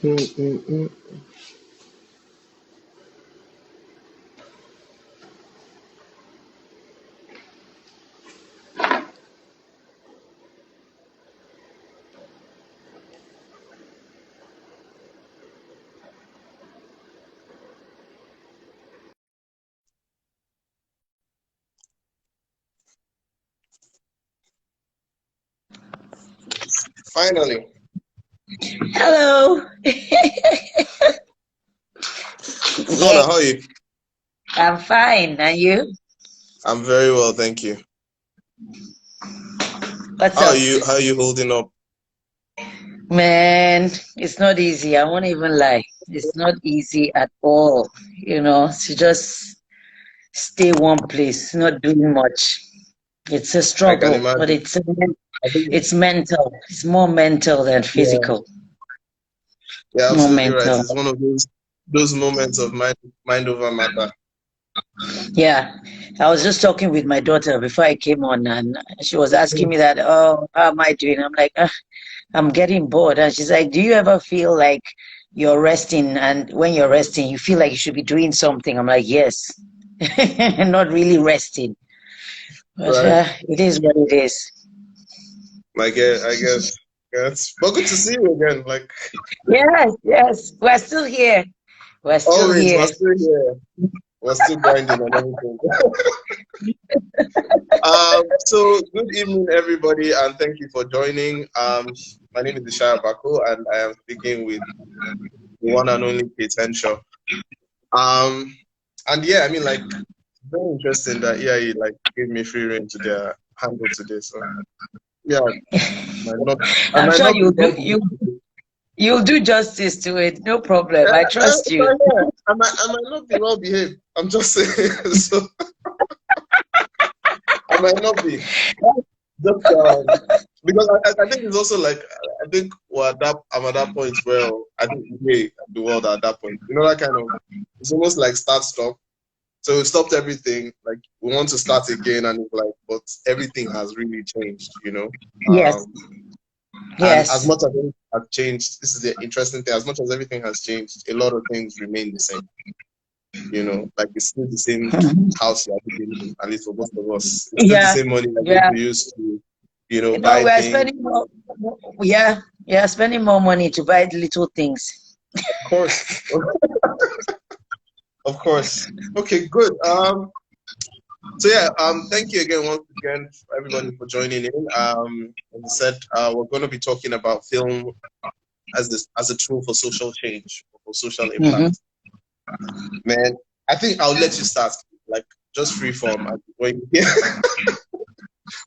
Mm-mm-mm. Finally. Hello. Mona, Yes, how are you? I'm fine. And you? I'm very well, thank you. What's How are up? you? How are you holding up? Man, it's not easy. I won't even lie. It's not easy at all, to just stay one place, not doing much. It's a I can struggle, but imagine. I think, it's mental. It's more mental than yeah, physical. you're More absolutely right. mental. It's one of those moments of mind over matter. Yeah. I was just talking with my daughter before I came on, and she was asking me that, oh, how am I doing? I'm like, I'm getting bored. And she's like, do you ever feel like you're resting? And when you're resting, you feel like you should be doing something. I'm like, yes. Not really resting. But Right. it is what it is. I guess. Yes. But good to see you again. Like Yes, yes. We're still here. We're still always, we're here. still here. We're still grinding and everything. So good evening, everybody, and thank you for joining. My name is Ishaya Bako, and I am speaking with the one and only Kate Henshaw. Um, and yeah, I mean, like, very interesting that EIE like gave me free reign to their handle today. So yeah, I I'm might sure not be you'll do wrong. you'll do justice to it. No problem. I trust you. Yeah, I might not be well behaved. I'm just saying. So I might not be. Just because I think it's also like I think I'm at that point where I think we the world at that point. You know that kind of it's almost like start stop. So we stopped everything. Like we want to start again, and it's like, but everything has really changed. Yes, And as yes. much as everything has changed, this is the interesting thing. As much as everything has changed, a lot of things remain the same. Like it's still the same house you are living in, at least for most of us. It's still the Yeah, same money that yeah. we used to, buy We're things. spending more, yeah, yeah, spending more money to buy the little things. Of course, of course. Okay, good. So yeah, thank you again once again for everybody for joining in. As I said, we're going to be talking about film as a tool for social change, for social Hmm. impact. Man, I think I'll let you start, like just free form. And when you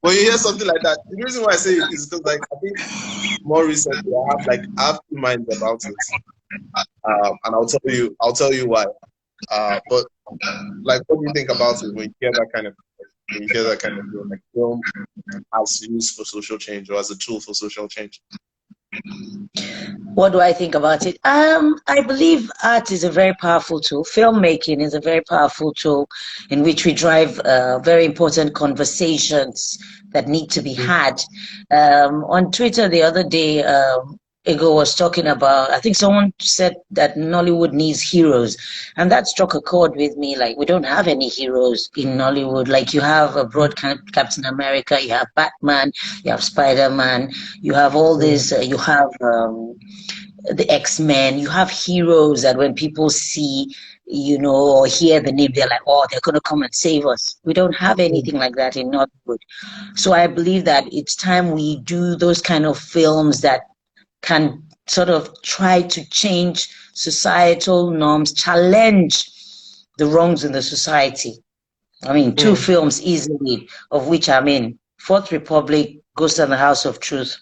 hear something like that, the reason why I say it is because like I think more recently I have two minds about it, and I'll tell you why. But like, what do you think about it when you hear that kind of film, like film as used for social change or as a tool for social change? What do I think about it? I believe art is a very powerful tool. Filmmaking is a very powerful tool in which we drive very important conversations that need to be had. On Twitter the other day, Ego was talking about, I think someone said that Nollywood needs heroes. And that struck a chord with me. Like, we don't have any heroes in Nollywood. Like, you have a broad Captain America, you have Batman, you have Spider-Man, you have all these, you have the X-Men, you have heroes that when people see, or hear the name, they're like, oh, they're going to come and save us. We don't have anything like that in Nollywood. So I believe that it's time we do those kind of films that can sort of try to change societal norms, challenge the wrongs in the society. I mean, two films easily, of which I mean, Fourth Republic, Ghost and the House of Truth.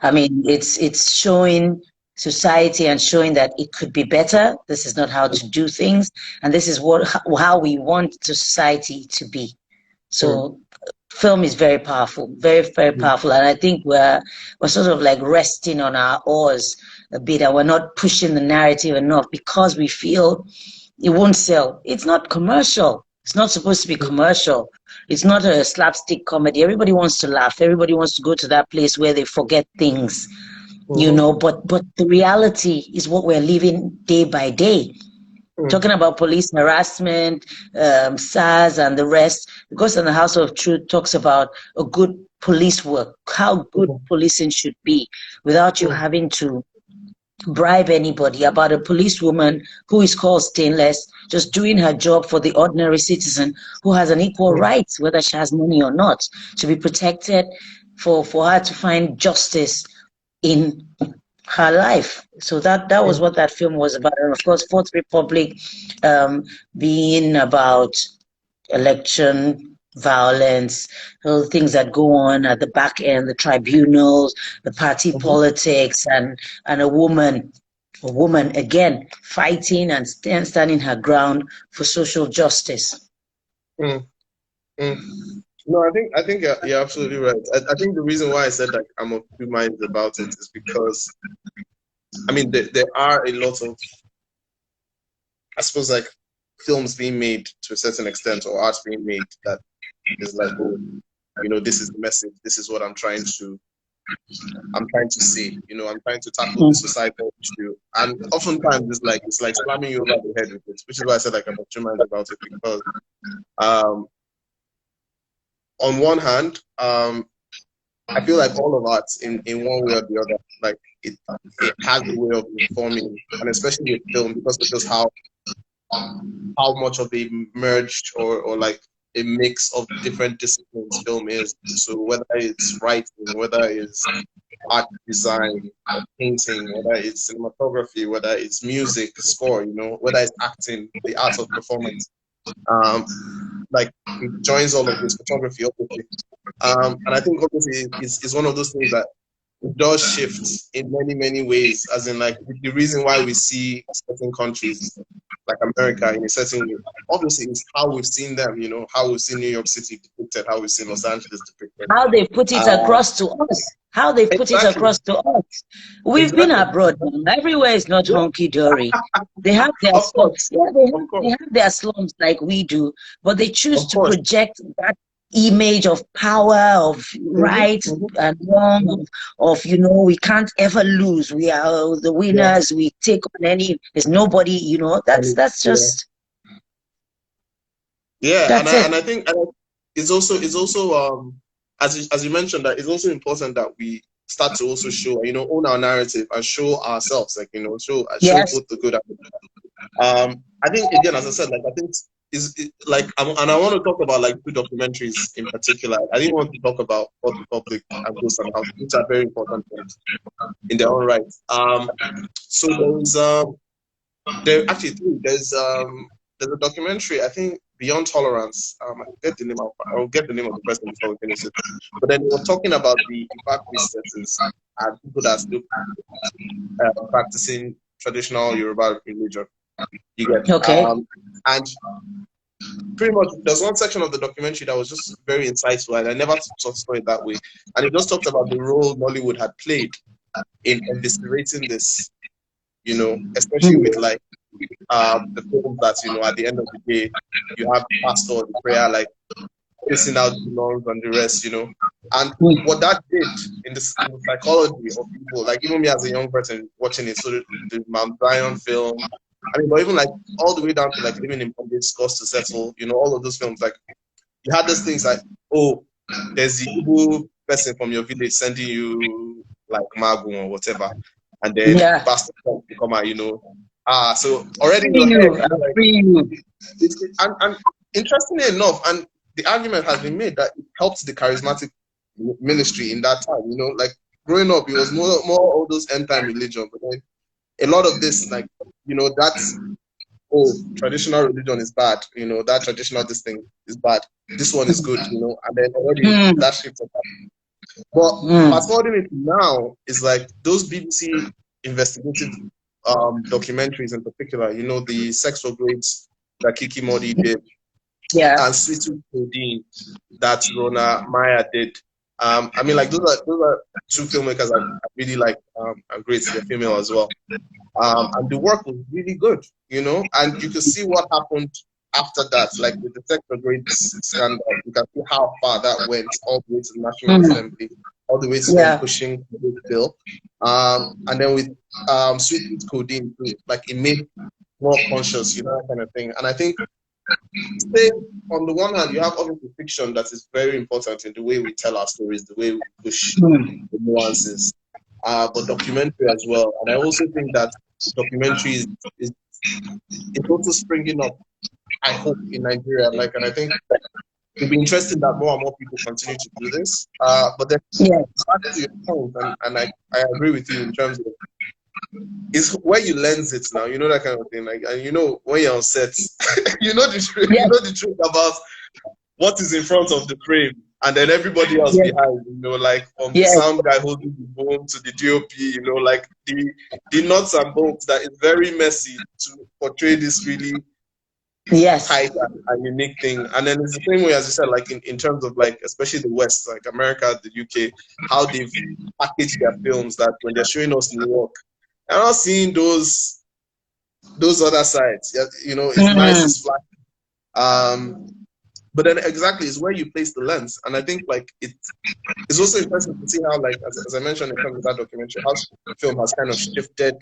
I mean, it's showing society and showing that it could be better. This is not how to do things, and this is how we want the society to be. So film is very powerful, very, very powerful. And I think we're sort of like resting on our oars a bit, and we're not pushing the narrative enough because we feel it won't sell. It's not commercial. It's not supposed to be commercial. It's not a slapstick comedy. Everybody wants to laugh. Everybody wants to go to that place where they forget things. you know, but the reality is what we're living day by day. Talking about police harassment, SARS and the rest, because in the House of Truth talks about a good police work, how good policing should be without you having to bribe anybody, about a policewoman who is called stainless, just doing her job for the ordinary citizen who has an equal right, whether she has money or not, to be protected, for her to find justice in her life. So that was what that film was about. And of course, Fourth Republic being about election violence, all the things that go on at the back end, the tribunals, the party politics, and a woman again fighting and standing her ground for social justice. No, I think you're absolutely right. I think the reason why I said that I'm of two minds about it is because, I mean, there are a lot of, I suppose, like films being made to a certain extent, or art being made that is like, oh, you know, this is the message, this is what I'm trying to say, you know, I'm trying to tackle the societal issue, and oftentimes it's like slamming you over the head with it, which is why I said like I'm of two minds about it, because on one hand, I feel like all of art in one way or the other, like it has a way of informing, and especially with film, because of just how much of a merged or like a mix of different disciplines film is. So whether it's writing, whether it's art design, or painting, whether it's cinematography, whether it's music, score, you know, whether it's acting, the art of performance, like it joins all of this, photography, obviously. And I think obviously is one of those things that it does shift in many, many ways, as in like the reason why we see certain countries like America in a certain way, obviously it's how we've seen them, you know, how we've seen New York City depicted, how we've seen Los Angeles depicted. How they put it across to us. How they put it across to us. We've been abroad. Everywhere is not hunky-dory. They have their slums. Yeah, they have their slums like we do, but they choose to project that image of power, of right and wrong, of, you know, we can't ever lose. We are the winners. We take on any. There's nobody. You know, that's just. Yeah, and I think it's also as you mentioned, that it's also important that we start to also show, you know, own our narrative and show ourselves, like, you know, show both the good and the bad. I think, again, as I said, like I think like, and I want to talk about like two documentaries in particular. I didn't want to talk about Fourth Republic and Ghost and House, which are very important films in their own right. So there actually three. There's a documentary, I think, Beyond Tolerance. I'll get the name of the person before we finish it. But then they were talking about the impact researchers and people that are still practicing traditional Yoruba religion. You get and pretty much there's one section of the documentary that was just very insightful, and I never saw it that way. And it just talked about the role Nollywood had played in eviscerating this, you know, especially with like the films that, you know, at the end of the day, you have the pastor, the prayer, like facing out demons and the rest, you know. And what that did in the psychology of people, like even me as a young person watching it, so the Mount Zion film, I mean, but even like all the way down to like Living in Bondage, Scores to Settle, you know, all of those films, like you had those things like, oh, there's the evil person from your village sending you like Magu or whatever, and then pastor comes to come out, you know. So already in your head, and interestingly enough, and the argument has been made that it helped the charismatic ministry in that time. You know, like growing up, it was more all those end time religion, but then a lot of this, like, you know, that's, oh, traditional religion is bad. You know, that traditional this thing is bad. This one is good. You know, and then already that shifts. But fast forwarding it now is like those BBC investigative documentaries in particular, you know, the Sex for Grades that Kiki Modi did, and Sweet Codeine that Rona Maya did. I mean, like those are two filmmakers I really like, and great, they're female as well. And the work was really good, you know, and you can see what happened after that, like with the Sex for Grades scandal. You can see how far that went all the way to the National Assembly. all the way to them Yeah. pushing the bill. And then with sweet codeine too, like it made more conscious, that kind of thing. And I think, say, on the one hand, you have obviously fiction that is very important in the way we tell our stories, the way we push Mm. the nuances, but documentary as well. And I also think that documentary is, is also springing up, I hope, in Nigeria. Like, and I think it'll be interesting that more and more people continue to do this. But then Yes. back to your point, and I agree with you in terms of it's where you lens it now, that kind of thing. Like, and when you're on set, the truth, Yes. the truth about what is in front of the frame, and then everybody else Yes. behind. Like from the Yes. sound guy holding the boom to the DOP. Like the nuts and bolts that is very messy to portray this really Yes. tight and unique thing. And then it's the same way as you said, like in terms of like especially the West, like America, the UK, how they've packaged their films that when they're showing us New York, I'm not seeing those other sides. It's nice, Mm. it's flat. But then exactly is where you place the lens. And I think like it's also interesting to see how, like as I mentioned in terms of that documentary, how film has kind of shifted,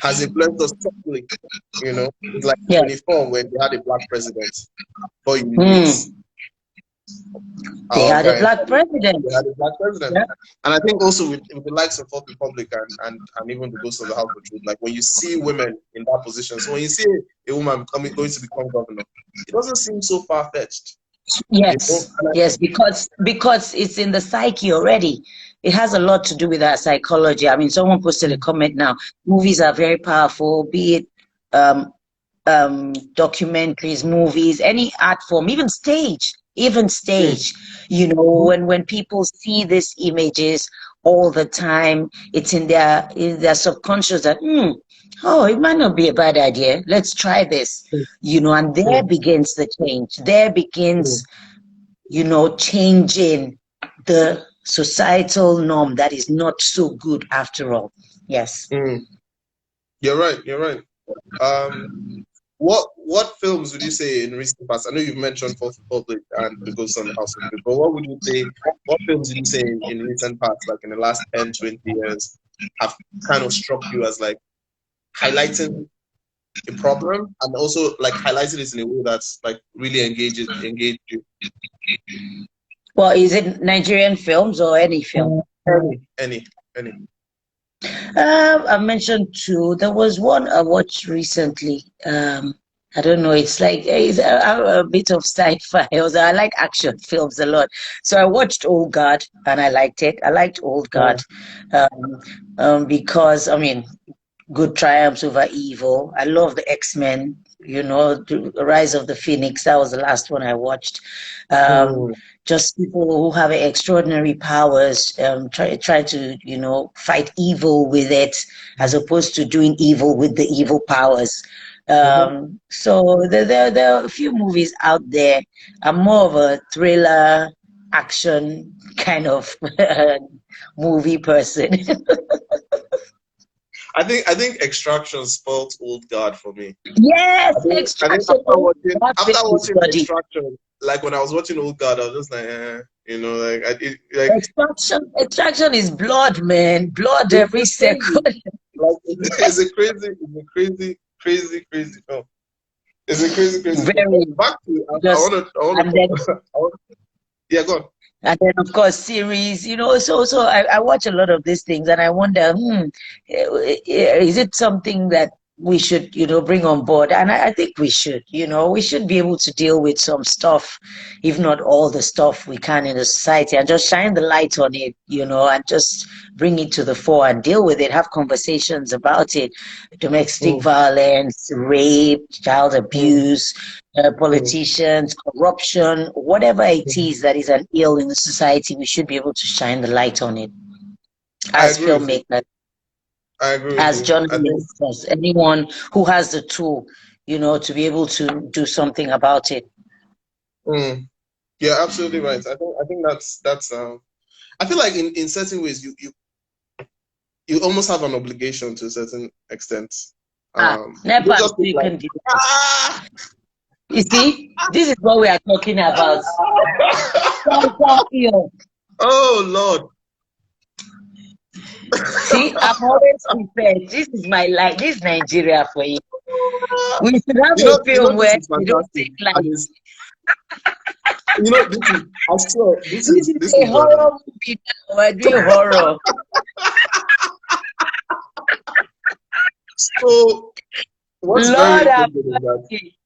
has influenced us subtly. It's like Yes. 24 when they had a black president. Before you knew it, Mm. They our had a guy, black president. they had a black president. Yeah. And I think also with the likes of Fourth Republic and even the Ghost of the House of Truth, like when you see women in that position, so when you see a woman going to become governor, it doesn't seem so far fetched. Yes. Yes, because it's in the psyche already. It has a lot to do with our psychology. I mean, someone posted a comment now. Movies are very powerful, be it documentaries, movies, any art form, even stage. When people see these images all the time, it's in their subconscious that oh, it might not be a bad idea, let's try this, and there begins the change, there begins changing the societal norm that is not so good after all. Yes. You're right. What films would you say in recent past? I know you've mentioned Fourth Republic and The Ghost on the House of Truth, but what would you say? What films did you say in recent past, like in the last 10, 20 years, have kind of struck you as like highlighting a problem and also like highlighting it in a way that's like really engaged you? Well, is it Nigerian films or any film? Any. I mentioned two. There was one I watched recently. I don't know. It's like it's a bit of sci-fi. I like action films a lot. So I watched Old Guard and I liked it. I liked Old Guard because, I mean, good triumphs over evil. I love the X-Men. The Rise of the Phoenix. That was the last one I watched. Just people who have extraordinary powers, try to fight evil with it, as opposed to doing evil with the evil powers. So there are a few movies out there. I'm more of a thriller, action kind of movie person. I think Extraction spoiled Old Guard for me. Yes, I think Extraction. after watching Extraction, like when I was watching Old Guard, I was just like, Extraction is blood, man. Blood every second. Like it's a crazy film. It's a crazy Very. film. Back to I want yeah, go on. And then, of course, series, so I watch a lot of these things and I wonder, is it something that we should, bring on board? And I think we should, we should be able to deal with some stuff, if not all the stuff we can in the society, and just shine the light on it, and just bring it to the fore and deal with it, have conversations about it, domestic violence, rape, child abuse, politicians, corruption, whatever it is that is an ill in the society, we should be able to shine the light on it as filmmakers, as journalists, as anyone who has the tool, to be able to do something about it. Yeah, absolutely right. I think that's I feel like in certain ways you almost have an obligation to a certain extent. Nepal, you can do it. You see, this is what we are talking about. Oh Lord, See, I'm always prepared. This is my life. This is Nigeria for you. We should have a You know, film this where is they don't fantastic, take and life. it's, you know, this is, I swear, This is this a is, horror movie now. We're doing horror. so what's very Lord have interesting is that mercy.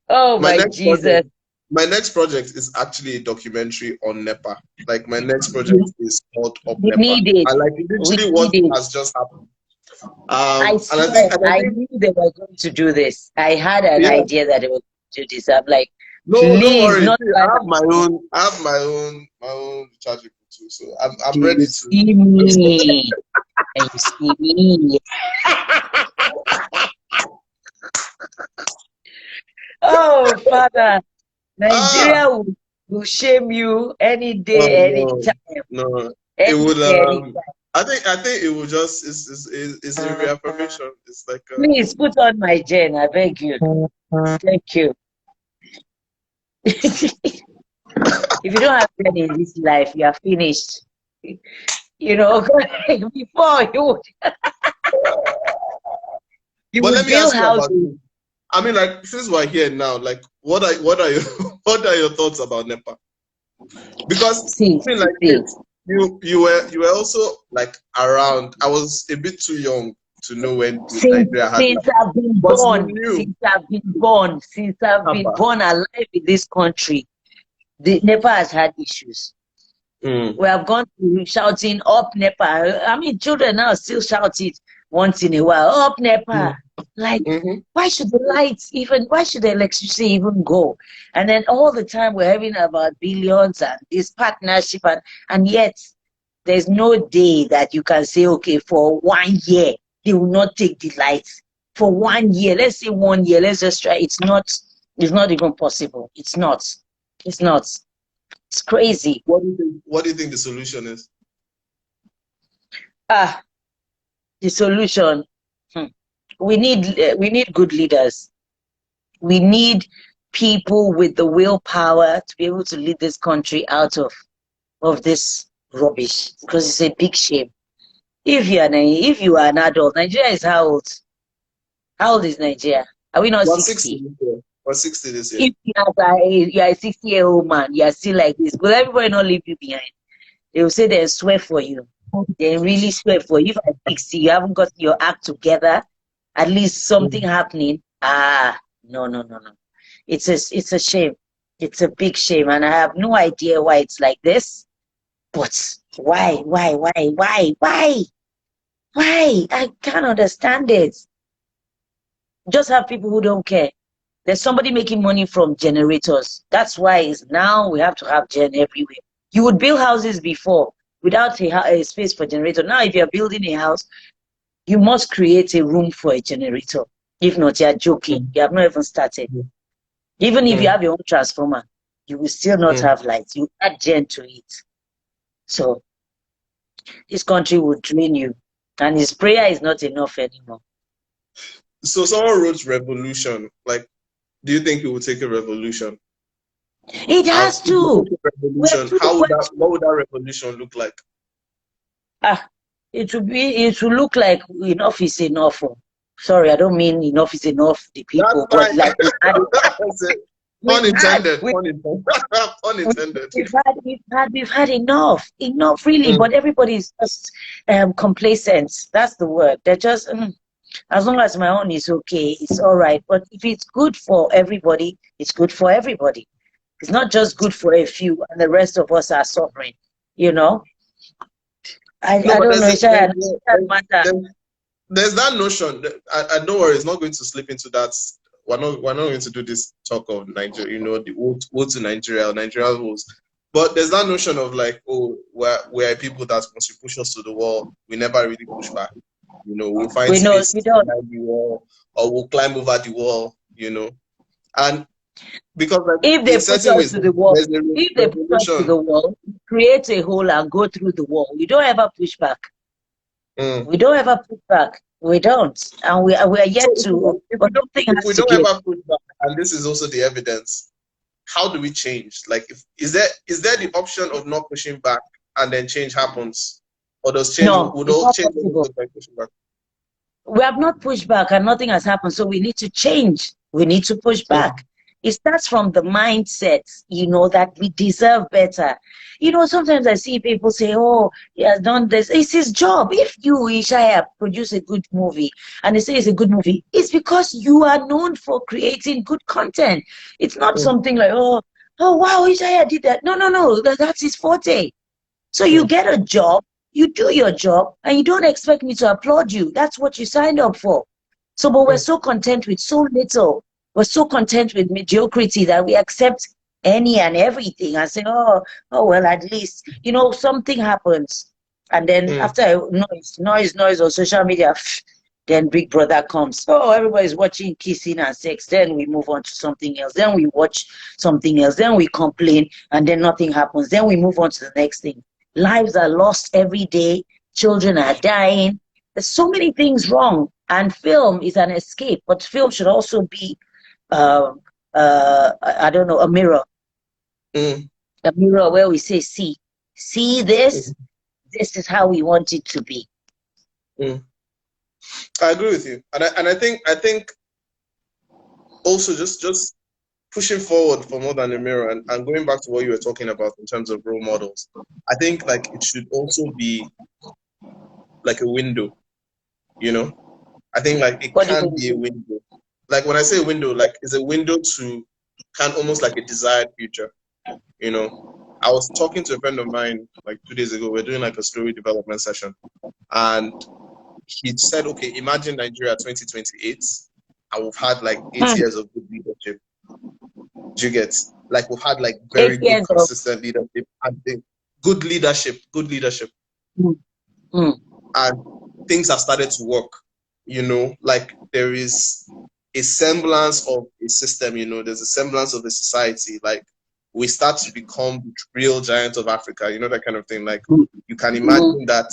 Oh my my next project, Jesus. my next project is actually a documentary on Nepal. Like my next project is called Up We Nepal. need it. And like We literally what need it. has just happened. I And swear, I I think, knew they were going to do this. I had an yeah, idea that they were going to do this. I'm like, no, don't please, worry. not See, I bad. have my own, my own rechargeable too. So Do I'm you ready to. see me? And you see me? Oh, Father, Ah, Nigeria will shame you any oh day, any no, time, no. It any would. day, any time. I think it will just. It's a reaffirmation. It's like. Please put on my gen, I beg you. Thank you. If you don't have gen in this life, you are finished. You know, before you But let would me build ask you about houses. this. I mean, like since we're here now, like what are your what are your thoughts about Nepal? Because See, I mean, like see, this, you were also like around. I was a bit too young to know when Nigeria had since like, I've been but you born, knew since I've been Abba. born alive in this country, the Nepal has had issues. Mm, We have gone to shouting up Nepal. I mean, children now still shout it once in a while. Up Nepal. mm, Like, mm-hmm. why should the lights even, why should the electricity even go? And then all the time we're having about billions and this partnership, and yet there's no day that you can say, okay, for 1 year, they will not take the lights. For 1 year, let's say 1 year, let's just try. It's not even possible. It's not. It's not. It's crazy. What do you think? What do you think the solution is? Ah, the solution. Hmm. We need good leaders. We need people with the willpower to be able to lead this country out of this rubbish, because it's a big shame. If you are an adult, Nigeria is how old? How old is Nigeria? Are we not We're 60 60? this year. We're 60 this year. If you are a 60-year-old man, you are still like this. Will everybody not leave you behind? They will say they swear for you. They really swear for you. If at 60 you haven't got your act together, at least something Mm. happening. Ah, no, no, no, no. It's a shame. It's a big shame, and I have no idea why it's like this. But why? I can't understand it. Just have people who don't care. There's somebody making money from generators. That's why it's now we have to have gen everywhere. You would build houses before without a space for generator. Now, if you're building a house, you must create a room for a generator. If not, you're joking. You have not even started. Mm. Even if you Mm. have your own transformer, you will still not Mm. have light. You add gen to it. So this country will drain you. And his prayer is not enough anymore. So someone wrote revolution. Like, do you think it will take a revolution? It And has if you to. take a We're revolution, too, we're what too. would that revolution look like? Ah, it will look like enough is enough. Oh. Sorry, I don't mean enough is enough, the That's people, but fine. like That's it. Pun we've had, intended. we, Pun intended. Pun intended. we've had enough really, Mm. but everybody's just complacent. That's the word. They're just as long as my own is okay, it's all right. But if it's good for everybody, it's good for everybody. It's not just good for a few and the rest of us are suffering, you know? No, I but don't know, Ishaya, that matter. there's that notion. I don't worry. It's not going to slip into that. We're not going to do this talk of Nigeria. You know, the old to Nigeria, Nigeria rules. But there's that notion of like, oh, we're people that once you push us to the wall, we never really push back. You know, we'll find We know space we don't. behind the wall, or we'll climb over the wall. You know, and because like, If they in put certain us ways, to the wall, there's a if they put us to revolution. the wall, create a hole and go through the wall. We don't ever push back. Mm. We don't ever push back. We don't, and we are So yet to. But something if has we to don't give. ever push back, and this is also the evidence, how do we change? Like, is there the option of not pushing back and then change happens? Or does change No, would it's all not change always possible. look like pushing back? We have not pushed back and nothing has happened. So we need to change. We need to push Mm, back. It starts from the mindset, that we deserve better. Sometimes I see people say, oh, he has done this. It's his job. If you, Ishaya, produce a good movie and they say it's a good movie, it's because you are known for creating good content. It's not mm, something like, oh, wow, Ishaya did that. No, no, no. That's his forte. So you mm, get a job, you do your job, and you don't expect me to applaud you. That's what you signed up for. So, but we're mm, so content with so little. We're so content with mediocrity that we accept any and everything and say, oh, well, at least, something happens. And then mm, after noise on social media, then Big Brother comes. Oh, everybody's watching kissing and sex. Then we move on to something else. Then we watch something else. Then we complain and then nothing happens. Then we move on to the next thing. Lives are lost every day. Children are dying. There's so many things wrong. And film is an escape, but film should also be, uh, I don't know, a mirror. mm, A mirror where we say, see this? mm, This is how we want it to be. mm. I agree with you, and I think also just pushing forward for more than a mirror, and going back to what you were talking about in terms of role models. I think like it should also be like a window, you know. I think like it What do can you be a mean? window. Like when I say window, like it's a window to kind of almost like a desired future, you know. I was talking to a friend of mine like 2 days ago. We're doing like a story development session, and he said, okay, imagine Nigeria 2028, and we've had like 8 years of good leadership. Do you get? Like we've had like Eight very good, years of consistent leadership, and good leadership, mm, mm, and things have started to work. Like there is a semblance of a system. There's a semblance of a society. Like we start to become the real giant of Africa. That kind of thing. Like mm, you can mm, imagine that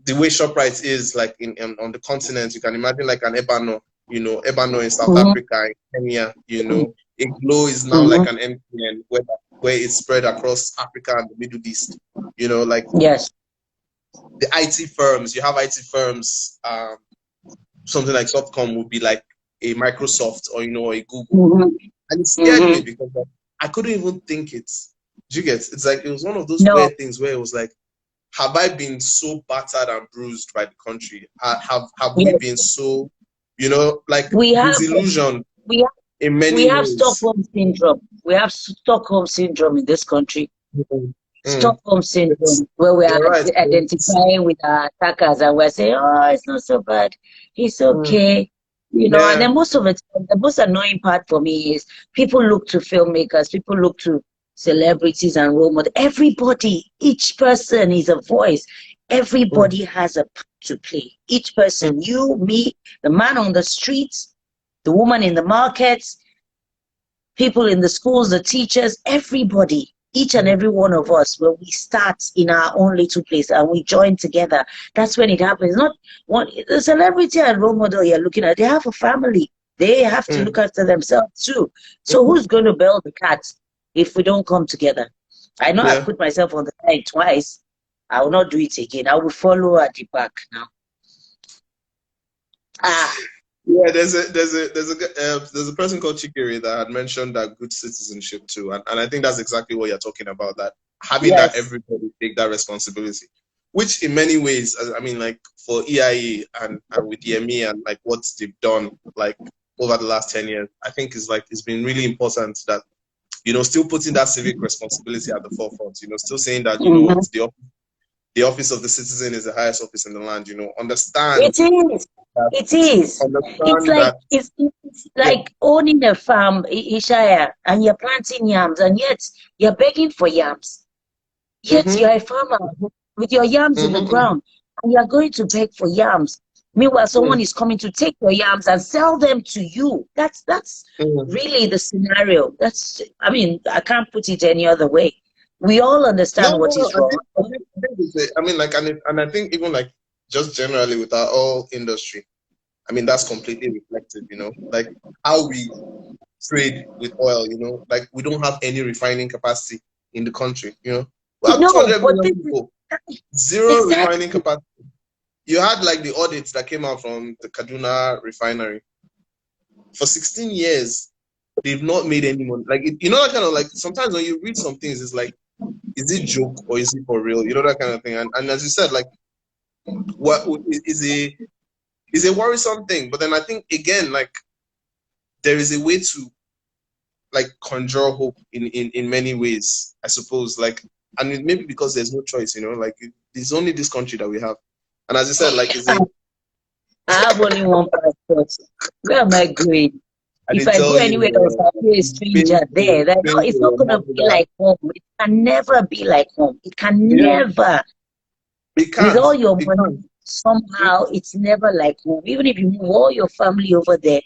the way ShopRite is like on the continent, you can imagine like an Ebano, Ebano in South mm, Africa, in Kenya, Iglo is now like mm. an MTN where it's spread across Africa and the Middle East. Like Yes. the IT firms, you have IT firms, something like Softcom would be like a Microsoft or a Google. Mm-hmm. And it scared me Mm-hmm. because like, I couldn't even think it. Do you get? It's like it was one of those No, weird things where it was like, have I been so battered and bruised by the country? Have we yes. been so, like We have disillusioned we have in we many have ways? Stockholm syndrome. We have Stockholm syndrome in this country. Mm. Mm. Stockholm It's, syndrome, where we are you're right. identifying with our attackers and we're saying, oh, it's not so bad. It's Mm. okay. And Yeah. then most of it, the most annoying part for me is people look to filmmakers, people look to celebrities and role models. Everybody, each person is a voice. Mm. Everybody has a part to play. Each person, Mm. you, me, the man on the streets, the woman in the markets, people in the schools, the teachers, everybody, each and Mm. every one of us, when we start in our own little place and we join together, that's when it happens. Not one the celebrity and role model you're looking at, they have a family. They have to Mm. look after themselves too. So Mm. who's going to bail the cat if we don't come together? I know I've Yeah. put myself on the line twice. I will not do it again. I will follow at the back now. Ah, Yeah, there's a person called Chikiri that had mentioned that good citizenship too, and I think that's exactly what you're talking about. That having that yes. everybody take that responsibility, which in many ways, I mean, like for EIE and with EME and like what they've done like over the last 10 years, I think is like it's been really important that still putting that civic responsibility at the forefront. Still saying that Mhm. the office of the citizen is the highest office in the land. It is. It is. It's Understand like that. it's Yeah. like owning a farm, Ishaya, and you're planting yams, and yet you're begging for yams. Yet Mm-hmm, you're a farmer with your yams in the mm-hmm, ground, and you're going to beg for yams. Meanwhile, someone is coming to take your yams and sell them to you. That's mm-hmm. really the scenario. I mean, I can't put it any other way. We all No, understand what no, no. is wrong. I think I mean, like, and I think even like just generally with our all industry, I mean, that's completely reflective. Like how we trade with oil. Like we don't have any refining capacity in the country. We have No, 200 but million this people. Zero refining Exactly. capacity. You had like the audits that came out from the Kaduna refinery. For 16 years, they've not made any money. Like, you know, that kind of like, sometimes when you read some things, it's like, is it joke or is it for real? You know, that kind of thing. And as you said, like, what is a worrisome thing. But then I think, again, like, there is a way to like conjure hope in many ways, I suppose. Like, and it maybe because there's no choice, you know, like it's only this country that we have. And as you said, like, is I it? have only one passport. Where am I going? I If did I go tell you, anywhere else, I'll be a stranger there. single, It's not single, gonna be like home. It can never be like home. It can yeah, never. it With can't. all your It money, can't. somehow it's never like home. Even if you move all your family over there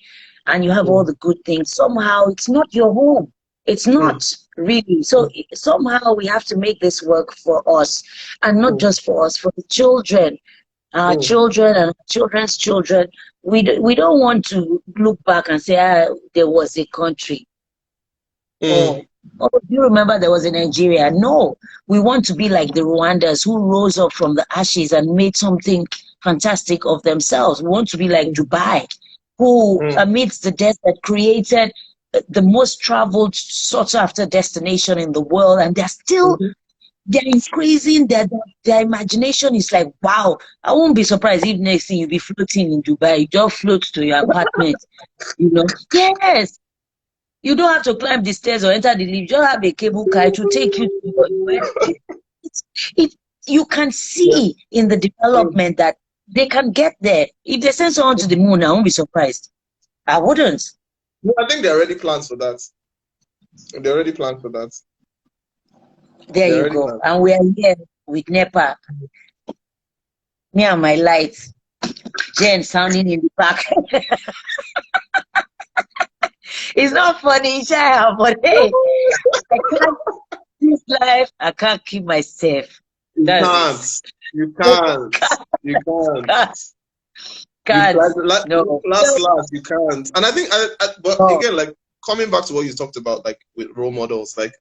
and you have all Mm, the good things, somehow it's not your home. It's mm, not really. So somehow we have to make this work for us, and not mm, just for us, for the children, our mm, children and children's children. We don't want to look back and say, there was a country. mm, Oh, oh, do you remember there was in Nigeria? No, we want to be like the Rwandans who rose up from the ashes and made something fantastic of themselves. We want to be like mm, Dubai, who mm, amidst the desert created the most traveled sought after destination in the world, and mhm. they're increasing their imagination is like, wow. I won't be surprised if next thing you'll be floating in Dubai. You just float to your apartment, you know. Yes, you don't have to climb the stairs or enter the lift. Just have a cable car to take you to your USD. It's, it, you can Yeah. see in the Mm, development that they can get there. If they send someone to the mm. moon, I won't be surprised. I wouldn't. No, I think there are already plans for that. They already planned for that. There They you already go. planned. And we are here with Nepal. Me and my lights. Jen sounding in the back. It's not funny, Ishaya, but hey, I can't this life. I can't keep myself. You That's can't. it. You can't. You can't. Can't, You can't. No. last you can't. And I think but No. again, like coming back to what you talked about, like with role models, like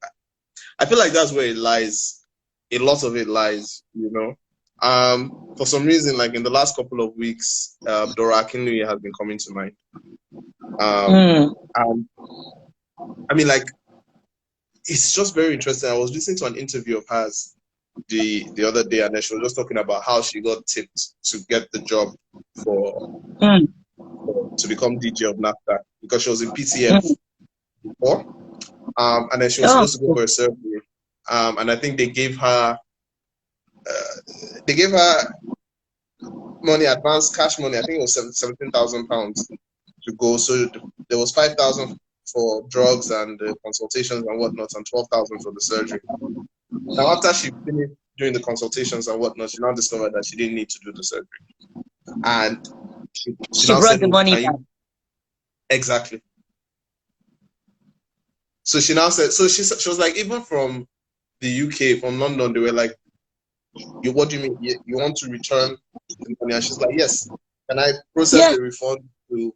I feel like that's where it lies. A lot of it lies, you know. For some reason, like in the last couple of weeks, Dora Akinwumi has been coming to mind. Mm. And I mean, like it's just very interesting. I was listening to an interview of hers the other day, and then she was just talking about how she got tipped to get the job for, Mm. to become DJ of NAFTA because she was in PTF Mm. before, and then she was Oh. supposed to go for a surgery, and I think they gave her money, advance cash money. I think it was 17,000 pounds to go. So there was 5,000 for drugs and consultations and whatnot, and 12,000 for the surgery. Now, after she finished doing the consultations and whatnot, she now discovered that she didn't need to do the surgery. And she She now brought said, the "Oh, money can back. you?" Exactly. So she now said, so she was like, even from the UK, from London, they were like, "You, what do you mean? You want to return the money?" And she's like, "Yes. Can I process Yeah. the refund to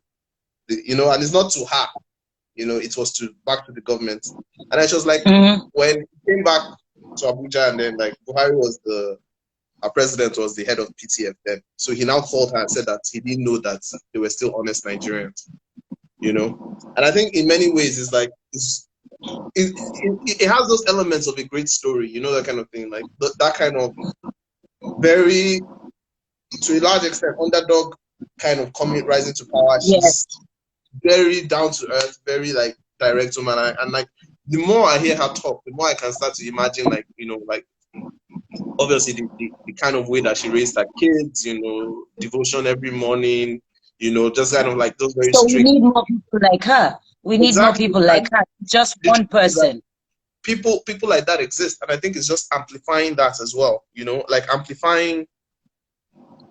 the, you know?" And it's not to her, you know, it was to back to the government. And then she was like, Mm-hmm. when he came back to Abuja, and then like Buhari was our president was the head of PTF then. So he now called her and said that he didn't know that they were still honest Nigerians, you know. And I think in many ways it's like it has those elements of a great story, you know, that kind of thing, like that kind of very, to a large extent, underdog kind of coming rising to power. She's Yes. very down to earth, very like direct woman, and like the more I hear her talk, the more I can start to imagine, like, you know, like obviously the kind of way that she raised her kids, you know, devotion every morning, you know, just kind of like those very So we strict. need more people like her. We need more Exactly. people like And her. Just the one truth is that person. people like that exist, and I think it's just amplifying that as well, you know, like amplifying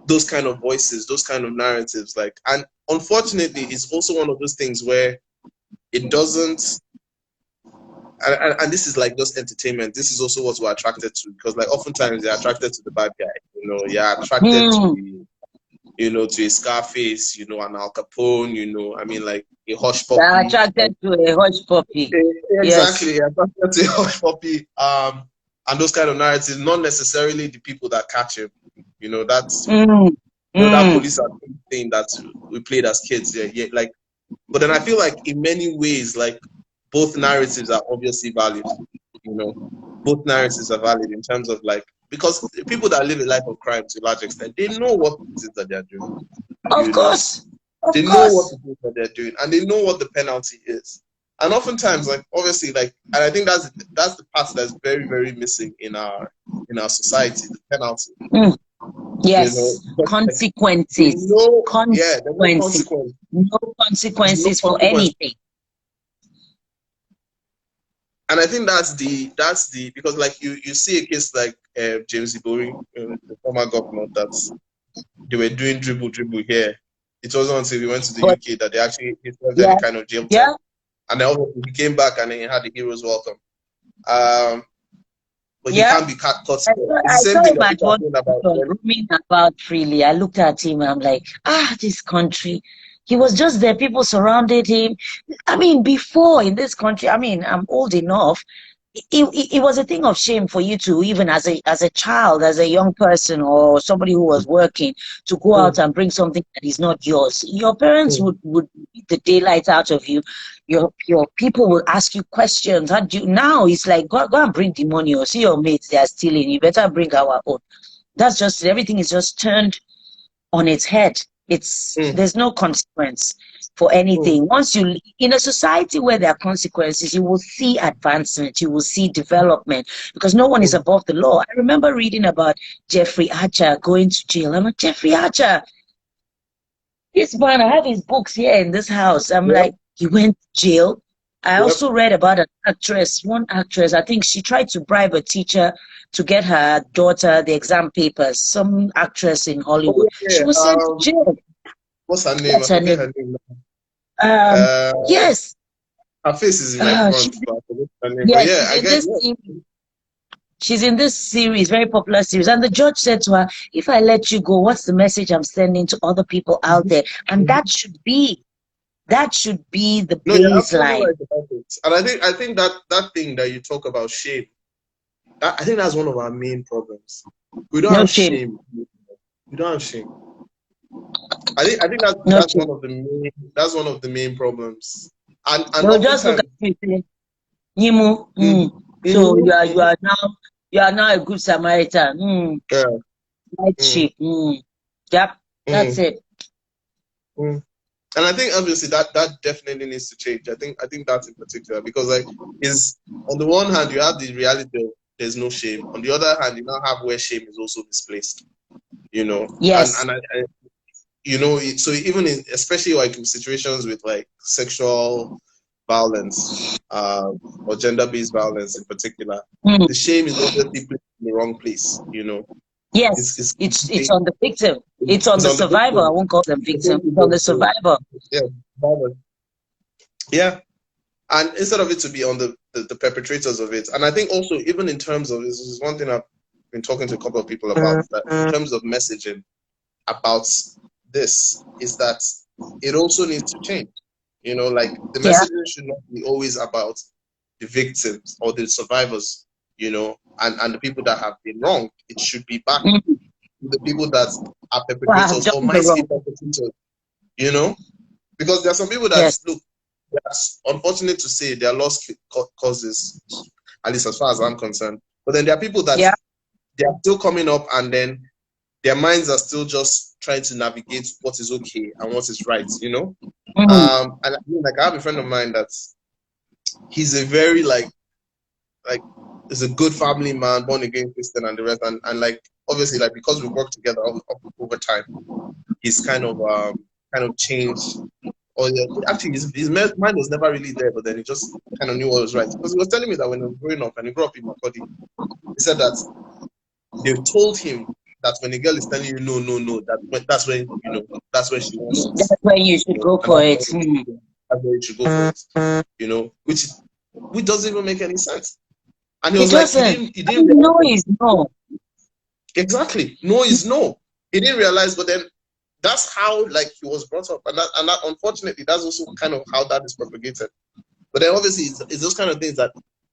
those kind of voices, those kind of narratives, like, and unfortunately it's also one of those things where it doesn't, and this is like just entertainment. This is also what we're attracted to, because like oftentimes you're attracted to the bad guy, you know, you're attracted to Mm. the, you know, to a Scarface, you know, an Al Capone, you know, I mean, like a hush They are puppy. Like, attracted to a hush puppy. Yes. exactly, you're attracted to a hush puppy. and those kind of narratives, not necessarily the people that catch him. You know, that's that police thing that we played as kids. Yeah, like, but then I feel like in many ways, like both narratives are obviously valid. You know, both narratives are valid in terms of like, because people that live a life of crime to a large extent, they know what it is that they're doing. Of course. They know what it is that they're doing, and they know what the penalty is. And oftentimes, like obviously, like, and I think that's the part that's very, very missing in our society, the penalty. Yes, you know, consequences. There's no consequence. No consequences for anything. And I think that's the because like you see a case like James Ibori, the former governor, that they were doing dribble here. It wasn't until we went to the UK that they actually served any kind of jail term. And then obviously he came back and then he had the hero's welcome. But he can't be caught. It's the same thing that people are saying about roaming about freely. I looked at him and I'm like, this country. He was just there. People surrounded him. I mean, before in this country, I mean, I'm old enough. It was a thing of shame for you to, even as a child, as a young person or somebody who was working, to go out and bring something that is not yours. Your parents would beat the daylight out of you. Your people will ask you questions. How do you, now it's like, go and bring the money, or see your mates, they are stealing. You better bring our own. That's just, everything is just turned on its head. There's no consequence for anything. Once you, in a society where there are consequences, you will see advancement, you will see development, because no one is above the law. I remember reading about Jeffrey Archer going to jail. I'm like, Jeffrey Archer, this man, I have his books here in this house. I'm like, he went to jail. I also read about one actress, I think she tried to bribe a teacher to get her daughter the exam papers. Some actress in Hollywood. She was sent to jail. What's her name? Her name. Yes. Her face is in my front. She's in this series, very popular series. And the judge said to her, if I let you go, what's the message I'm sending to other people out there? And that should be the baseline. And I think that thing that you talk about, shame, I think that's one of our main problems. We don't have shame. We don't have shame. I think that's one of the main problems. And they'll just look at you and say, so you are now a good Samaritan. Right sheep. Yep, that's it. And I think obviously that definitely needs to change. I think that's in particular, because like, is on the one hand you have the reality of there's no shame. On the other hand, you now have where shame is also misplaced. You know. Yes. And I you know, so even especially like in situations with like sexual violence or gender-based violence in particular, the shame is obviously placed in the wrong place. You know. Yes, it's on the victim. It's on the survivor. I won't call them victim. It's on the survivor. Yeah. And instead of it to be on the perpetrators of it. And I think also, even in terms of, this is one thing I've been talking to a couple of people about, that in terms of messaging about this, is that it also needs to change. You know, like the messaging should not be always about the victims or the survivors, you know, and the people that have been wronged. It should be back to the people that are perpetrators or might be perpetrators, you know, because there are some people that look, that's unfortunate to say, they are lost causes, at least as far as I'm concerned. But then there are people that they are still coming up, and then their minds are still just trying to navigate what is okay and what is right, you know. And I mean, like, I have a friend of mine that he's a very like is a good family man, born again Christian and the rest, and like obviously, like, because we work together over time, he's kind of changed. Or actually, his mind was never really there, but then he just kind of knew what was right. Because he was telling me that when he was growing up and he grew up in Makodi, he said that they told him that when a girl is telling you no, that's when, you know, that's when she wants it. That's when you should go for it. That's when you should go for it. You know, which doesn't even make any sense. And he was like, he didn't no is no. Exactly, no is no. He didn't realize, but then that's how, like, he was brought up, and that unfortunately, that's also kind of how that is propagated. But then obviously, it's those kind of things that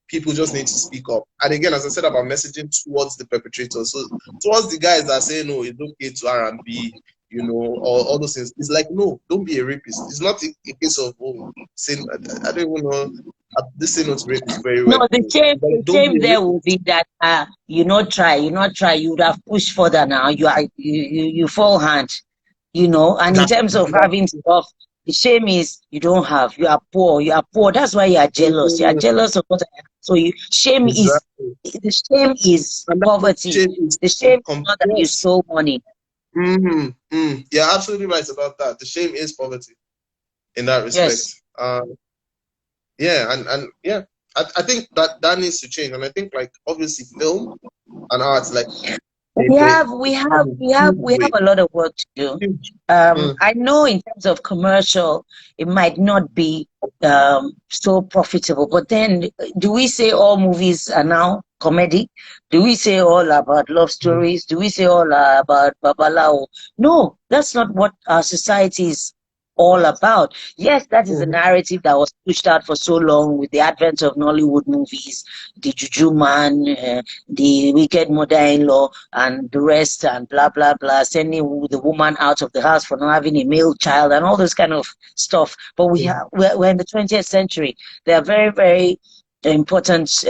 people just need to speak up. And again, as I said about messaging towards the perpetrators, so towards the guys that say no, it's okay to R&B, you know, or all those things. It's like, no, don't be a rapist. It's not a case of, oh, saying, I don't even know. This say not to rape is very well. No, Like, the don't be shame a there rapist. will be that you not try, you would have pushed further now. You fall hand, you know. And in That, terms of having stuff, the shame is you don't have. You are poor. You are poor. That's why you are jealous. You are jealous of what. So exactly. the shame is And that's what poverty. shame is. The shame is not that you Yes. stole money. You're absolutely right about that. The shame is poverty in that respect. Yes. Yeah, and yeah, I think that needs to change. And I think like obviously film and arts like they have a huge We have weight. a lot of work to do. Huge. I know in terms of commercial, it might not be so profitable, but then do we say all movies are now comedy? Do we say all about love stories? Do we say all about babalao? No, that's not what our society is all about. Yes, that is a narrative that was pushed out for so long with the advent of Nollywood movies, the Juju Man, the Wicked Mother-in-Law, and the rest, and blah blah blah, sending the woman out of the house for not having a male child, and all this kind of stuff. But we're in the 20th century. There are very very important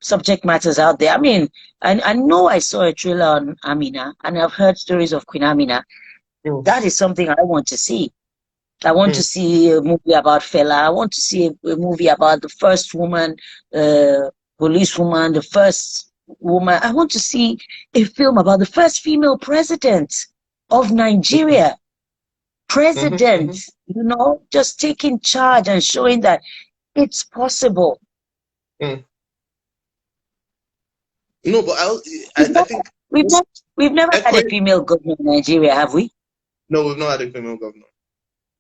subject matters out there. I mean, I know I saw a trailer on Amina, and I've heard stories of Queen Amina. That is something I want to see. I want to see a movie about Fela. I want to see a movie about the first woman, policewoman, the first woman. I want to see a film about the first female president of Nigeria. President, you know, just taking charge and showing that it's possible. No, but I think we've never had a female governor in Nigeria, have we? No, we've not had a female governor.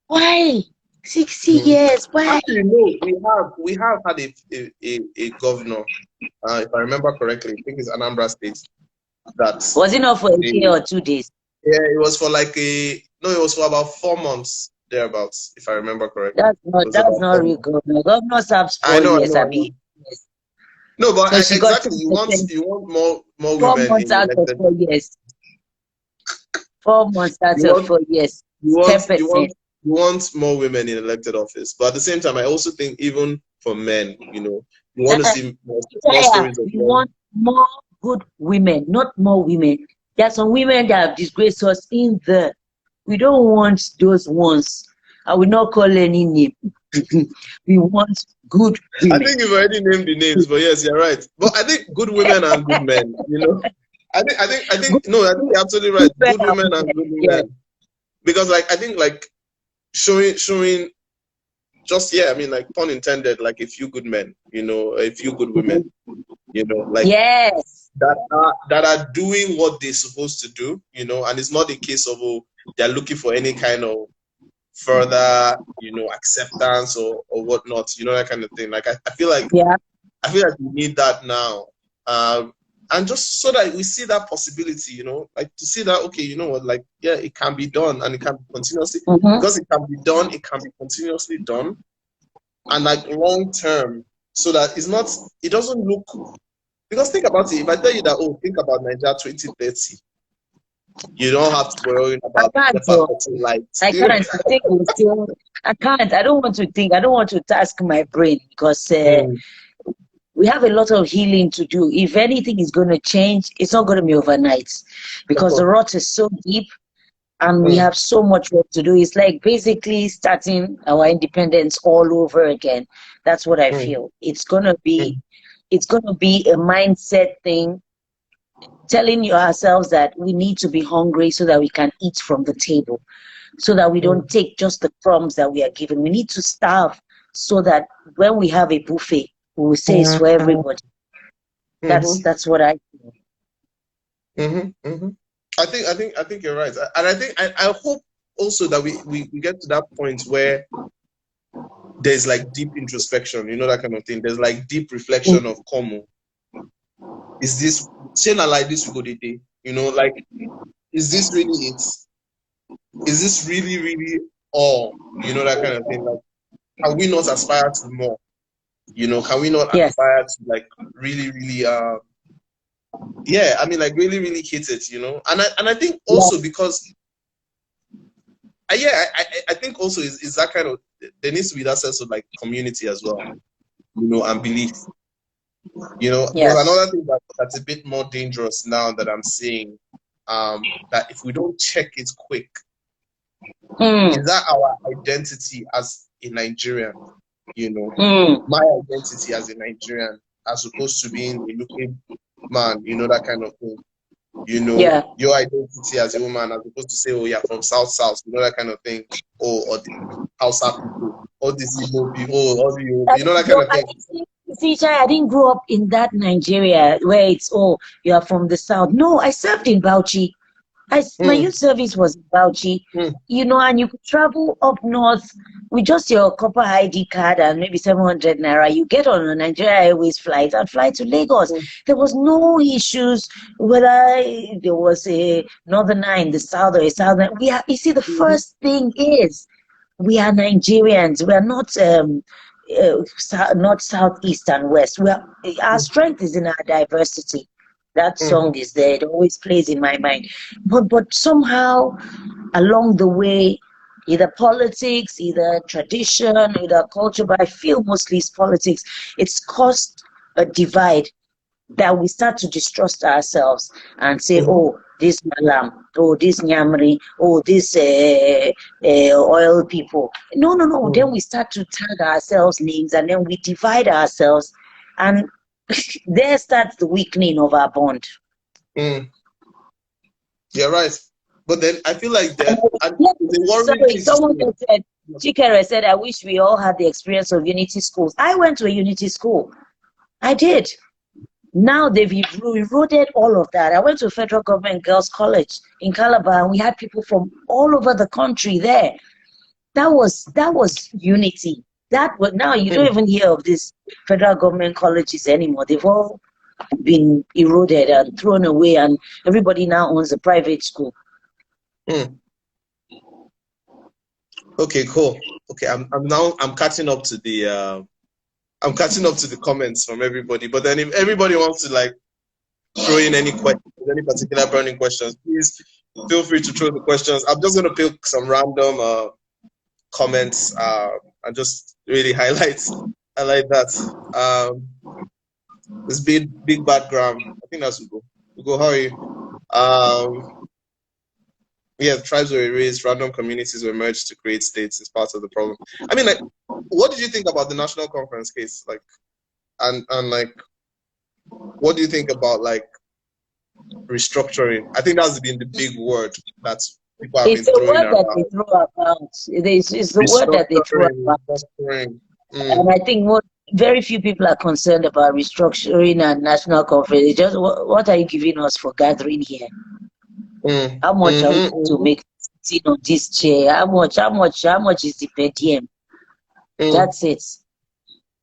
Why? 60 years. Why? Actually, no, we have had a governor. If I remember correctly, I think it's Anambra State. Was it not for a day or 2 days? Yeah, it was for it was for about 4 months thereabouts, if I remember correctly. That's not real governor. Governor serves 4 years, I mean. Yes. No, but So exactly, you want more 4 women months in out of 4 years. 4 months out of 4 years. You want more women in elected office, but at the same time, I also think even for men, you know, you want to see more stories of men. Want more good women, not more women. There are some women that have disgraced us in the. We don't want those ones. I will not call any name. We want good women. I think you've already named the names, but yes, you're right. But I think good women and good men, you know. I think you're absolutely right. Good women and good men. Yeah. Because I think showing just I mean pun intended, like a few good men, you know, a few good women, you know, like yes, that are doing what they're supposed to do, you know, and it's not a case of they're looking for any kind of further, you know, acceptance or whatnot, you know, that kind of thing. Like I feel like we need that now. And just so that we see that possibility, you know, like to see that, okay, you know what, like, yeah, it can be done and it can be continuously, because it can be done, it can be continuously done. And like long term, so that it doesn't look, because think about it, if I tell you that, think about Nigeria 2030, you don't have to worry about the lights. I can't. I don't want to think. I don't want to task my brain because we have a lot of healing to do. If anything is going to change, it's not going to be overnight because the rot is so deep and we have so much work to do. It's like basically starting our independence all over again. That's what I feel. It's going to be a mindset thing, telling ourselves that we need to be hungry so that we can eat from the table, so that we don't take just the crumbs that we are given. We need to starve so that when we have a buffet, we will say it's for everybody. That's what I feel. I think you're right, and I hope also that we get to that point where there's like deep introspection, you know, that kind of thing. There's like deep reflection of Como. Is this saying like this we go the day? You know, like, is this really it? Is this really, really all? You know, that kind of thing. Like, can we not aspire to more? You know, can we not Yes. aspire to like really, really, yeah, I mean, like really, really hit it, you know? And I think also because, yeah, I think also is that kind of, there needs to be that sense of like community as well, you know, and belief, you know, because Yes. another thing that's a bit more dangerous now that I'm seeing, that if we don't check it quick, is that our identity as a Nigerian, you know, my identity as a Nigerian, as opposed to being a looking man, you know, that kind of thing. You know, your identity as a woman, as opposed to say, oh, yeah, from South, you know, that kind of thing, or the Hausa people, or the Igbo people, or the, you know, that kind of thing. See, I didn't grow up in that Nigeria where it's, oh, you are from the South. No, I served in Bauchi. My youth service was in Bauchi, you know, and you could travel up north with just your copper ID card and maybe 700 naira. You get on a Nigeria Airways flight and fly to Lagos. There was no issues whether there was a northerner in the south or a southerner. You see, the first thing is we are Nigerians. We are not south, east, and west. Our strength is in our diversity. That song is there. It always plays in my mind. But somehow along the way, either politics, either tradition, either culture, but I feel mostly it's politics. It's caused a divide that we start to distrust ourselves and say, oh, this Malam, oh, this Nyamri, oh, this oil people. No. Then we start to tag ourselves names and then we divide ourselves. And there starts the weakening of our bond. You're right. But then I feel like that. Someone said, Chikere said, I wish we all had the experience of unity schools. I went to a unity school. I did. Now they've eroded all of that. I went to a federal government girls' college in Calabar, and we had people from all over the country there. That was unity. Now you don't even hear of these federal government colleges anymore. They've all been eroded and thrown away, and everybody now owns a private school. Okay, cool. Okay, I'm catching up to the comments from everybody. But then if everybody wants to like throw in any questions, any particular burning questions, please feel free to throw the questions. I'm just gonna pick some random comments and just really highlight that. This big bad Graham. I think that's Ugo. Ugo, how are you? Yeah, tribes were erased, random communities were merged to create states is part of the problem. I mean, like, what did you think about the national conference case? Like, and like, what do you think about like restructuring? I think that's been the big word that people have been throwing around. It's the word that they throw about. And I think very few people are concerned about restructuring and national conference. It's just what are you giving us for gathering here? How much are we going to make sitting on this chair? How much is the per diem? That's it.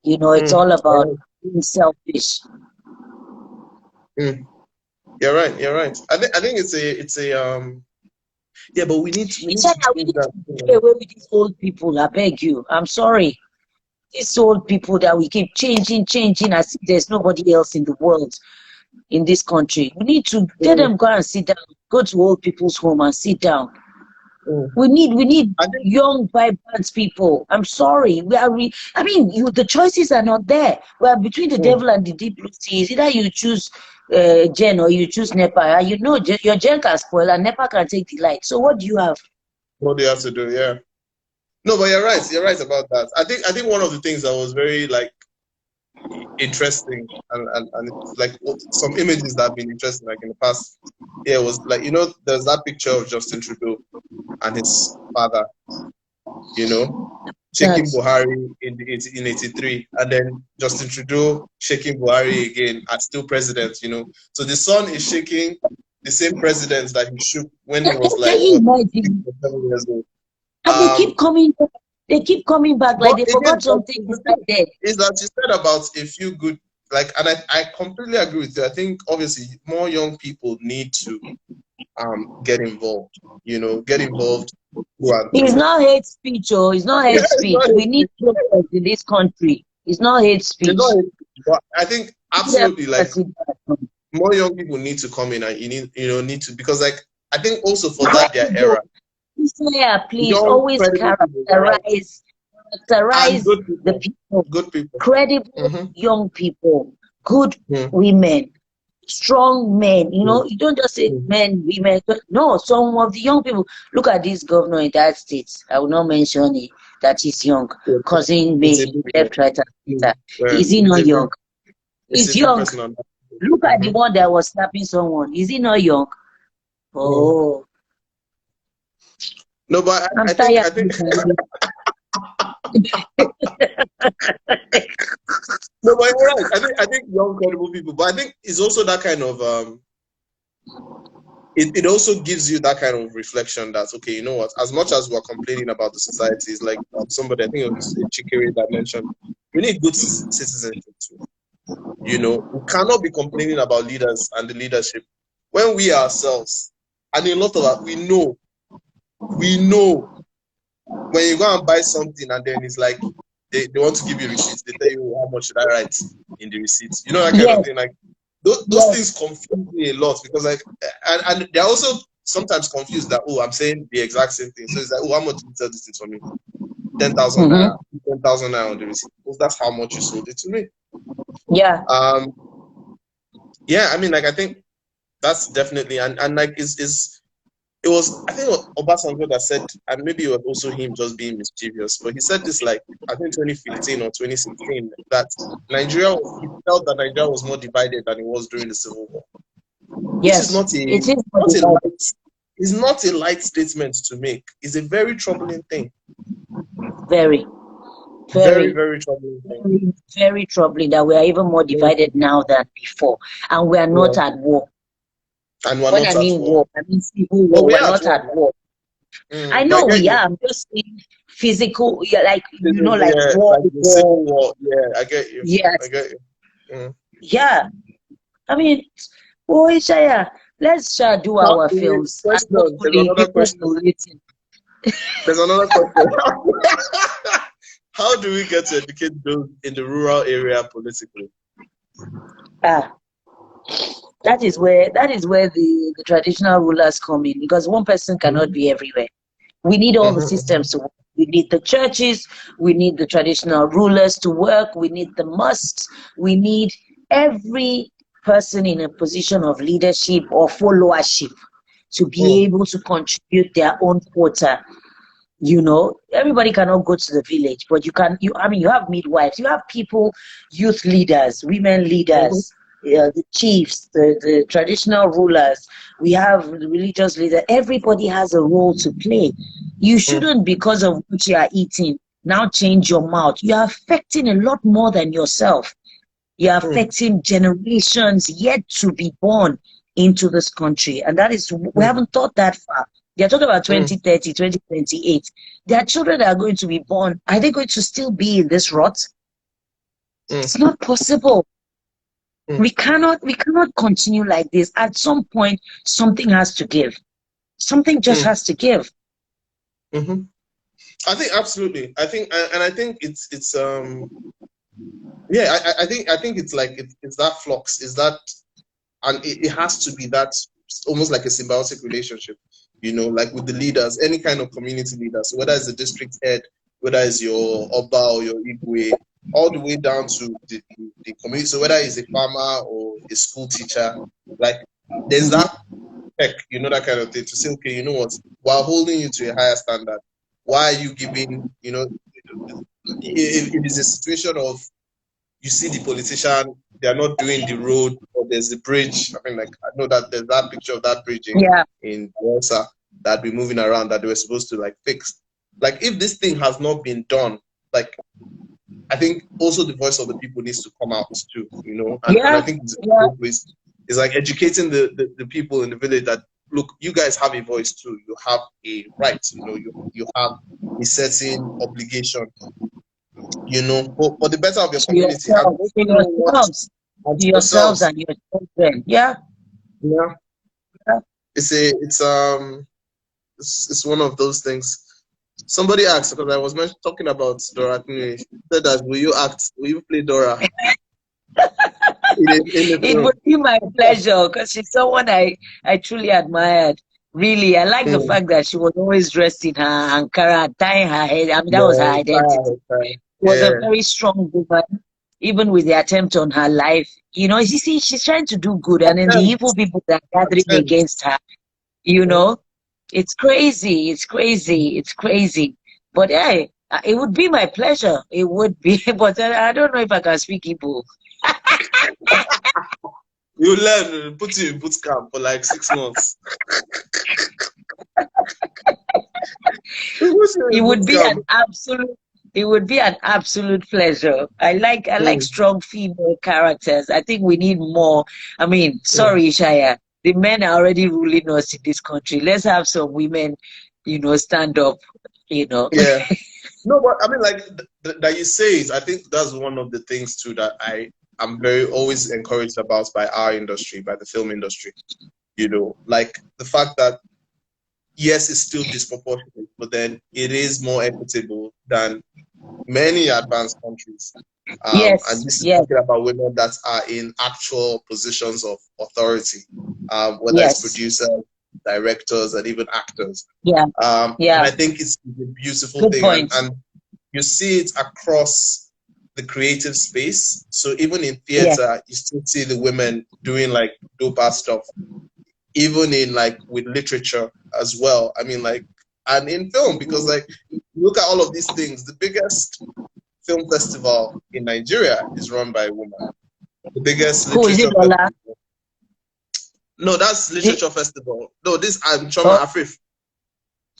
You know, it's all about being selfish. You're right. I think it's a yeah, but we need to get away with these old people. I beg you. I'm sorry. These old people that we keep changing as if there's nobody else in the world, in this country. We need to let them go and sit down. Go to old people's home and sit down. We need young, vibrant people. I'm sorry. The choices are not there. We are between the devil and the deep blue seas. Either you choose Jen or you choose Nepal. You know, your Jen can spoil and Nepal can take the light. So what do you have? What do you have to do? Yeah. No, but you're right. You're right about that. I think one of the things that was very like interesting and like some images that have been interesting like in the past year was like, you know, there's that picture of Justin Trudeau and his father, you know, shaking Buhari in 83, and then Justin Trudeau shaking Buhari again as still president, you know. So the son is shaking the same president that he shook when he was like 7 years old. And they keep coming back like they forgot something. Is that you said about a few good, like, and I completely agree with you. I think obviously more young people need to get involved. You know, get involved. It's not hate speech, it's not hate speech. We need progress in this country. It's not hate It's not, speech. but I think absolutely, like, more young people need to come in, and need to, because, like, I think also for that their Credible. era, Yeah, please young always credible people, right? And characterize good the people, people. good people. Credible Mm-hmm. young people, good Mm-hmm. women, strong men. You know, Mm-hmm. you don't just say men, women. No, some of the young people. Look at this governor in that state. I will not mention it. That is young, causing It's a me big left, right, and center. Is he it's not a young? big it's a He's big young. person on that. Look at the Mm-hmm. one that was slapping someone. Is he not young? Mm. Oh, No, but I'm I think tired. I think no, but you're right. I think young credible people, but I think it's also that kind of it also gives you that kind of reflection that, okay, you know what, as much as we're complaining about the society, it's like somebody, I think it was Chikere that mentioned, we need good citizenship too. You know, we cannot be complaining about leaders and the leadership when we ourselves, and a lot of us, we know when you go and buy something and then it's like they want to give you receipts, they tell you how much should I write in the receipts, you know, that kind of Yes, thing. Like those things yes. confuse me a lot, because, like, and they're also sometimes confused that, oh, I'm saying the exact same thing, so it's like, oh, how much did you sell this thing for me? 10,000 naira. Mm-hmm. 10,000 naira on the receipt, because that's how much you sold it to me. Yeah. Yeah, I mean, like, I think that's definitely, and like, it was, I think, Obasanjo that said, and maybe it was also him just being mischievous, but he said this, like, I think 2015 or 2016, that he felt that Nigeria was more divided than it was during the Civil War, which is Yes. not a It is not a modified. light is not a light statement to make. It's a very troubling thing. Very, Very, very, very troubling thing. very, very troubling that we are even more divided now than before, and we are not Yeah. at war. And we're When I not at mean war. war, I mean civil But war. we We're are at not war at now. war. I But I know get we you. are. I'm just saying physical. Yeah, like like Yeah, war, like the war. Civil War. Yeah, I get you. I Yes. get you. Mm. Yeah. I mean, oh, Ishaya, let's do Now, our the films and question, there's hopefully another people question. will listen. There's another question. How do we get to educate those in the rural area politically? Ah, that is where the traditional rulers come in, because one person cannot Mm-hmm. be everywhere. We need all the Mm-hmm. systems to work. We need the churches, we need the traditional rulers to work, we need the mosques, we need every person in a position of leadership or followership to be Mm-hmm. able to contribute their own quota. You know, everybody cannot go to the village, but you have midwives, you have people, youth leaders, women Mm-hmm. leaders, the chiefs, the traditional rulers, we have the religious leader. Everybody has a role to play. You shouldn't, because of what you are eating, now change your mouth. You are affecting a lot more than yourself. You're affecting generations yet to be born into this country. And that is, we haven't thought that far. They're talking about Mm-hmm. 2030, 2028. There are children that are going to be born. Are they going to still be in this rot? It's not possible. Mm-hmm. We cannot continue like this. At some point, something has to give. Something just has to give. Mm-hmm. I think absolutely. I think, and I think it's yeah. I think it's like it's that flux. Is that, and it has to be that, almost like a symbiotic relationship. You know, like with the leaders, any kind of community leaders, so whether it's the district head, whether it's your Oba or your Igwe, all the way down to the community. So whether it's a farmer or a school teacher, like, there's that tech, that kind of thing, to say, okay, you know what, while holding you to a higher standard, why are you giving, if it's a situation of, you see the politician, they're not doing the road, or there's the bridge. I mean, like, I know that there's that picture of that bridge Yeah. in Warsaw that be moving around that they were supposed to, like, fix. Like, if this thing has not been done, like, I think also the voice of the people needs to come out too, and I Yeah. think it's Yeah. always, it's like educating the people in the village that, look, you guys have a voice too. You have a right, you have a certain obligation, for the better of your To community, and yourselves, also know what, and to to yourselves yourselves. and your children. Yeah. Yeah. Yeah. It's one of those things. Somebody asked because I was talking about Dora. She said that will you play Dora in the It film? would be my pleasure because she's someone I truly admired. Really, I like the Mm. fact that she was always dressed in her Ankara and tying her head. I mean, that was her Yeah, identity. She was a yeah, very strong woman, even with the attempt on her life. You know, you see, she's trying to do good, and then the evil attempt, people that are gathering attempt. against her, you know, it's crazy. It's crazy. It's crazy. But hey, it would be my pleasure. It would be, but I don't know if I can speak Igbo. You learn, put you in boot camp for like 6 months. Put you It in boot would be an camp. absolute it would be an absolute pleasure. I like Mm, strong female characters. I think we need more. I mean, mm. sorry, Ishaya. The men are already ruling us in this country. Let's have some women, stand up, you know. Yeah. No, but I mean, like that you say it. I think that's one of the things too that I am very always encouraged about by our industry, by the film industry. Like the fact that yes, it's still disproportionate, but then it is more equitable than many advanced countries. And Yes, this is yes, talking about women that are in actual positions of authority, whether it's yes. producers, directors, and even actors. Yeah, And yeah. I think it's a beautiful Good thing. And, point. and you see it across the creative space. So even in Yeah. theater, you still see the women doing like dope ass stuff, even in like with literature as well. I mean, like, and in film, because like, look at all of these things. The biggest film festival in Nigeria is run by a woman. The biggest Who is it, literature Lola? festival. No, that's Is it? literature festival. No, this I'm Choma Oh, Afif.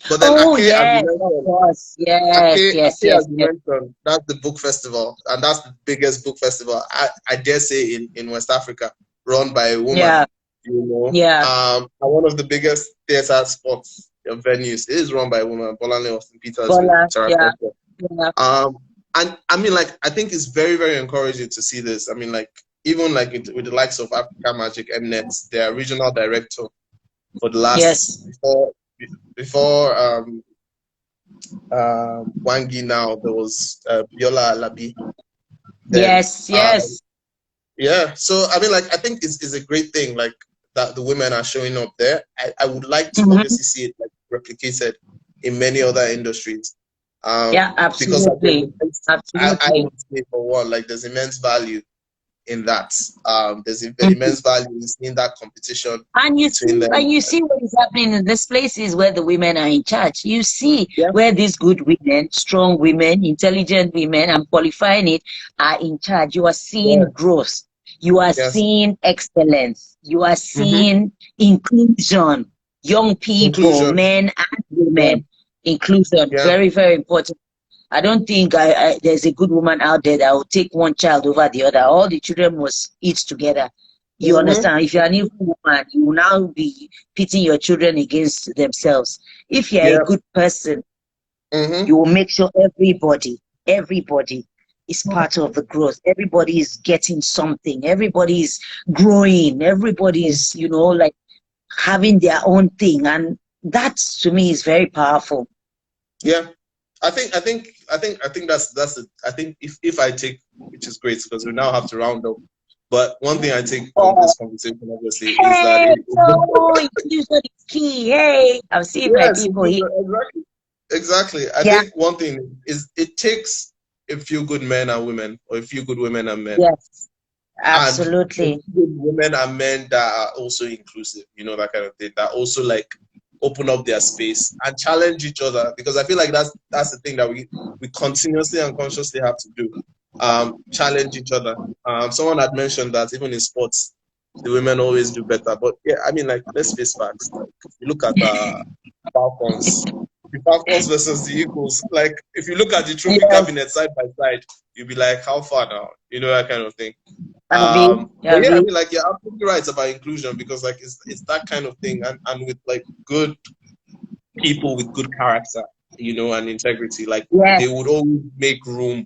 But then oh Ake, as you yes, of mentioned, course. Yes, yes, Ake, yes, as you yes. mentioned, that's the book festival, and that's the biggest book festival I dare say in West Africa, run by a woman. Yeah, yeah. And one of the biggest theater sports venues is run by a woman, Bolanle Austin Peters with Bola, Sarah yeah, Fletcher. yeah. Um, and I mean, like, I think it's very, very encouraging to see this. I mean, like, even like with the likes of Africa Magic, Mnet, their regional director for the last Yes, before Wangi now, there was Biola Alabi. Then, yes, yes. yeah. So I mean, like, I think it's a great thing, like that the women are showing up there. I would like to Hmm. obviously see it like replicated in many other industries, Yeah, because like there's absolutely, I absolutely. would say for one, like there's immense value in that. There's Mhm. immense value in seeing that competition And you between see, them. what is happening in these places where the women are in charge. You see Yeah, where these good women, strong women, intelligent women, I'm qualifying it, are in charge. You are yeah, seeing growth. You are yes. seeing excellence. You are Mm-hmm. seeing inclusion. Young people, Inclusion. men and Yeah, women. Inclusion, yeah. very, very important. I don't think there's a good woman out there that will take one child over the other. All the children must eat together. You Mm-hmm. understand? If you're an evil woman, you will now be pitting your children against themselves. If you're a Yeah. good person, Mm-hmm. you will make sure everybody is part of the growth. Everybody is getting something. Everybody is growing. Everybody is, like having their own thing. And that to me is very powerful. Yeah. I think that's it. I think if I take, which is great because we now have to round up. But one thing I take from Oh, this conversation, obviously, is that hey, no, inclusion is key. Hey, I'm seeing my yes, people here. exactly, exactly. I Yeah, think one thing is it takes a few good men and women, or a few good women and men, yes, and a absolutely. few good women and men that are also inclusive, that kind of thing, that also like open up their space and challenge each other, because I feel like that's the thing that we continuously and consciously have to do. Challenge each other. Someone had mentioned that even in sports, the women always do better. But yeah, I mean, like, let's face facts. Like, if you look at Falcons, the Falcons versus the Eagles, like, if you look at the trophy Yes, cabinet side by side, you'll be like, how far now? That kind of thing. Abby, But yeah, I Abby. mean, like, you're absolutely right about inclusion, because like it's that kind of thing, and with like good people with good character, and integrity, like Yes, they would always make room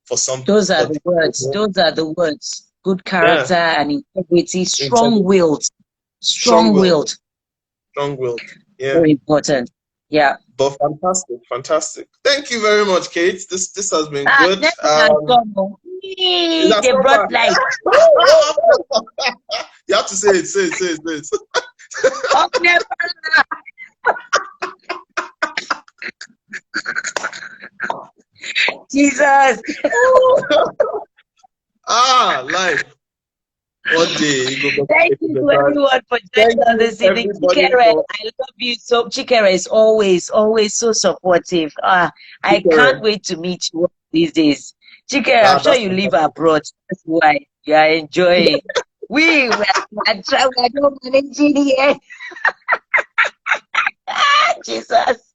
for those are for the the, words. Those are the words. Good yeah, character and integrity, integrity, strong-willed, strong-willed, strong-willed. strong-willed, yeah, Very important. Yeah. But fantastic, fantastic. Thank you very much, Kate. This has been Ah, good. next one has come. Is that They brought summer? light. You have to say it, say it, say it, say it. Of Nepal. Jesus. Life. One day you go back Thank to you the to time. everyone for joining Thank us you, this evening. everybody, Chikere, for I love you so. Chikere is always, always so supportive. I can't speaking. wait to meet you one of these days. Chikere, I'm sure That's you live fantastic. abroad. That's why you are enjoying. We are not managing here. Jesus.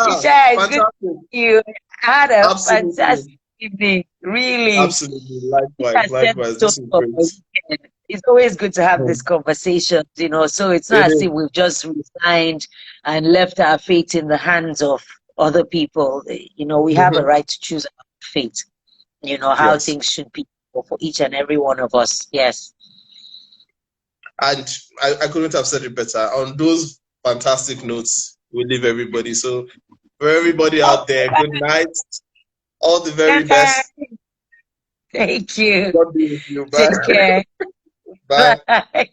Ishaya, it's good to Fantastic. see you. I had a Absolutely. fantastic evening. Really. Absolutely. Think Likewise. I set the Likewise. tone This is for my great. weekend. It's always good to have these Hmm. conversations, so it's not It as is. if we've just resigned and left our fate in the hands of other people. We have a Mhm. right to choose our fate, how Yes. things should be for each and every one of us. Yes. And I couldn't have said it better. On those fantastic notes, we leave everybody. So for everybody out there, good night. All the very best. Thank you. God be with you. Take Bye. care. Bye. Bye.